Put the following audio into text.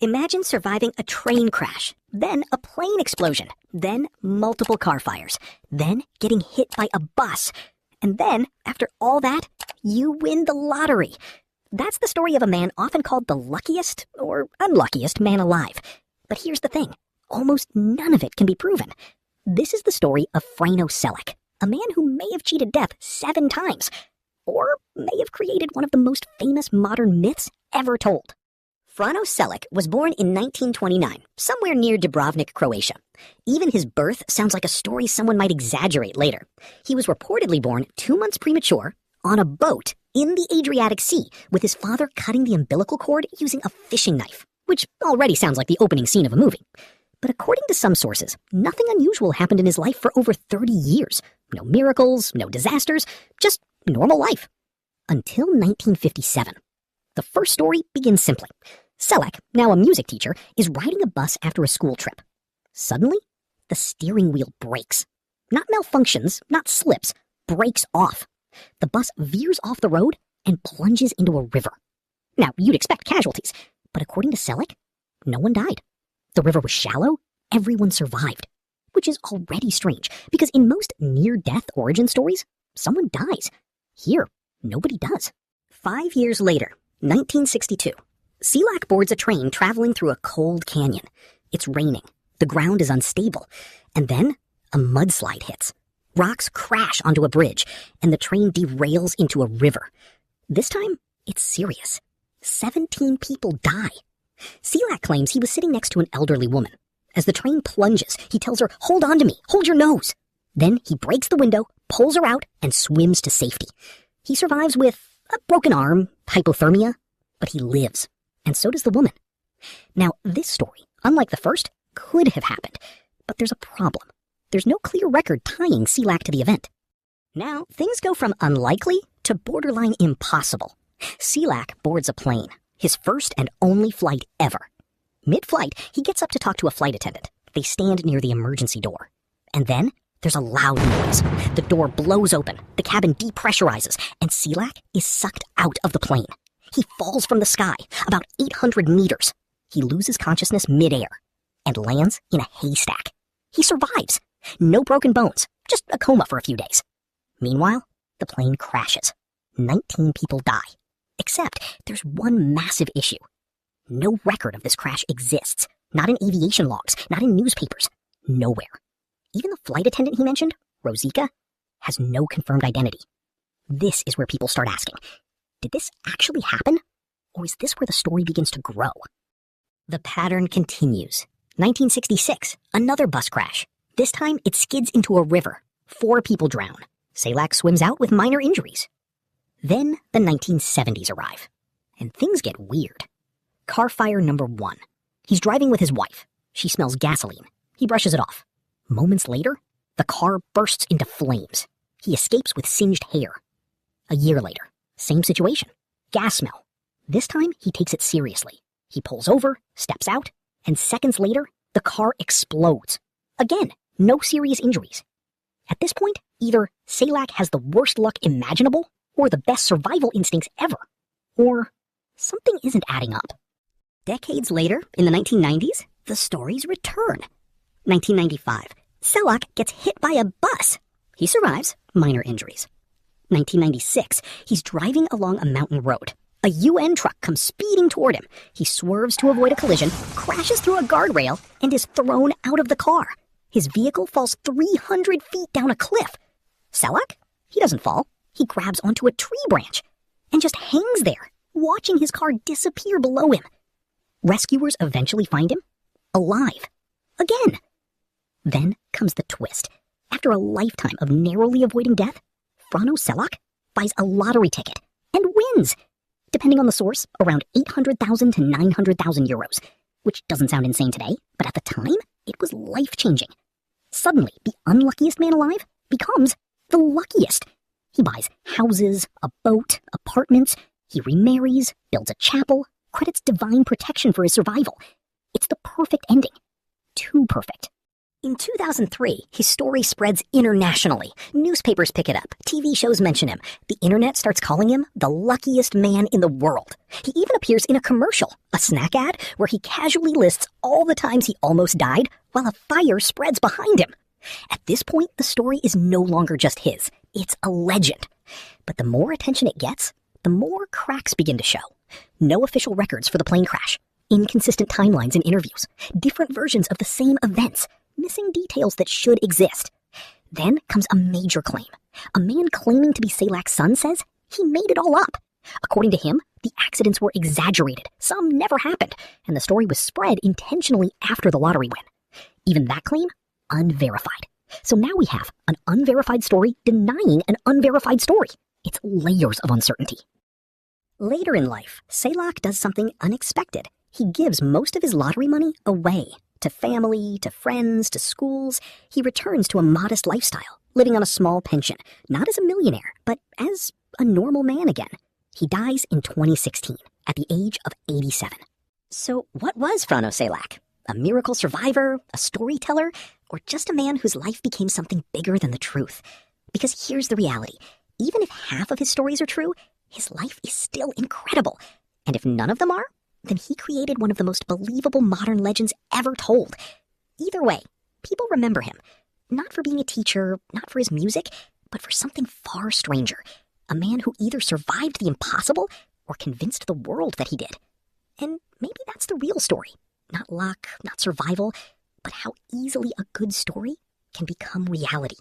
Imagine surviving a train crash, then a plane explosion, then multiple car fires, then getting hit by a bus, and then, after all that, you win the lottery. That's the story of a man often called the luckiest or unluckiest man alive. But here's the thing, almost none of it can be proven. This is the story of Frano Selak, a man who may have cheated death 7 times, or may have created one of the most famous modern myths ever told. Frano Selak was born in 1929, somewhere near Dubrovnik, Croatia. Even his birth sounds like a story someone might exaggerate later. He was reportedly born 2 months premature on a boat in the Adriatic Sea, with his father cutting the umbilical cord using a fishing knife, which already sounds like the opening scene of a movie. But according to some sources, nothing unusual happened in his life for over 30 years. No miracles, no disasters, just normal life. Until 1957. The first story begins simply. Selak, now a music teacher, is riding a bus after a school trip. Suddenly, the steering wheel breaks. Not malfunctions, not slips, breaks off. The bus veers off the road and plunges into a river. Now, you'd expect casualties, but according to Selak, no one died. The river was shallow, everyone survived, which is already strange, because in most near-death origin stories, someone dies. Here, nobody does. 5 years later, 1962, Selak boards a train traveling through a cold canyon. It's raining, the ground is unstable, and then a mudslide hits. Rocks crash onto a bridge, and the train derails into a river. This time, it's serious. 17 people die. Selak claims he was sitting next to an elderly woman. As the train plunges, he tells her, "Hold on to me, hold your nose." Then he breaks the window, pulls her out, and swims to safety. He survives with a broken arm, hypothermia, but he lives. And so does the woman. Now, this story, unlike the first, could have happened, but there's a problem. There's no clear record tying Selak to the event. Now, things go from unlikely to borderline impossible. Selak boards a plane, his first and only flight ever. Mid-flight, he gets up to talk to a flight attendant. They stand near the emergency door. And then, there's a loud noise. The door blows open, the cabin depressurizes, and Selak is sucked out of the plane. He falls from the sky, about 800 meters. He loses consciousness midair and lands in a haystack. He survives. No broken bones, just a coma for a few days. Meanwhile, the plane crashes. 19 people die. Except there's one massive issue. No record of this crash exists. Not in aviation logs, not in newspapers. Nowhere. Even the flight attendant he mentioned, Rosika, has no confirmed identity. This is where people start asking, did this actually happen? Or is this where the story begins to grow? The pattern continues. 1966, another bus crash. This time, it skids into a river. 4 people drown. Selak swims out with minor injuries. Then the 1970s arrive, and things get weird. Car fire number 1. He's driving with his wife. She smells gasoline. He brushes it off. Moments later, the car bursts into flames. He escapes with singed hair. A year later, same situation. Gas smell. This time, he takes it seriously. He pulls over, steps out, and seconds later, the car explodes. Again, no serious injuries. At this point, either Selak has the worst luck imaginable, or the best survival instincts ever. Or something isn't adding up. Decades later, in the 1990s, the stories return. 1995, Selak gets hit by a bus. He survives, minor injuries. 1996, he's driving along a mountain road. A UN truck comes speeding toward him. He swerves to avoid a collision, crashes through a guardrail, and is thrown out of the car. His vehicle falls 300 feet down a cliff. Selak? He doesn't fall. He grabs onto a tree branch and just hangs there, watching his car disappear below him. Rescuers eventually find him alive. Again. Then comes the twist. After a lifetime of narrowly avoiding death, Frano Selak buys a lottery ticket and wins. Depending on the source, around 800,000 to 900,000 euros, which doesn't sound insane today, but at the time, it was life-changing. Suddenly, the unluckiest man alive becomes the luckiest. He buys houses, a boat, apartments. He remarries, builds a chapel, credits divine protection for his survival. It's the perfect ending. Too perfect. In 2003, his story spreads internationally. Newspapers pick it up, TV shows mention him. The internet starts calling him the luckiest man in the world. He even appears in a commercial, a snack ad, where he casually lists all the times he almost died while a fire spreads behind him. At this point, the story is no longer just his. It's a legend. But the more attention it gets, the more cracks begin to show. No official records for the plane crash, inconsistent timelines in interviews, different versions of the same events, missing details that should exist. Then comes a major claim. A man claiming to be Selak's son says he made it all up. According to him, the accidents were exaggerated, some never happened, and the story was spread intentionally after the lottery win. Even that claim, unverified. So now we have an unverified story denying an unverified story. It's layers of uncertainty. Later in life, Selak does something unexpected. He gives most of his lottery money away. To family, to friends, to schools. He returns to a modest lifestyle, living on a small pension, not as a millionaire, but as a normal man again. He dies in 2016, at the age of 87. So what was Frano Selak? A miracle survivor, a storyteller, or just a man whose life became something bigger than the truth? Because here's the reality. Even if half of his stories are true, his life is still incredible. And if none of them are, then he created one of the most believable modern legends ever told. Either way, people remember him, not for being a teacher, not for his music, but for something far stranger. A man who either survived the impossible or convinced the world that he did. And maybe that's the real story. Not luck, not survival, but how easily a good story can become reality.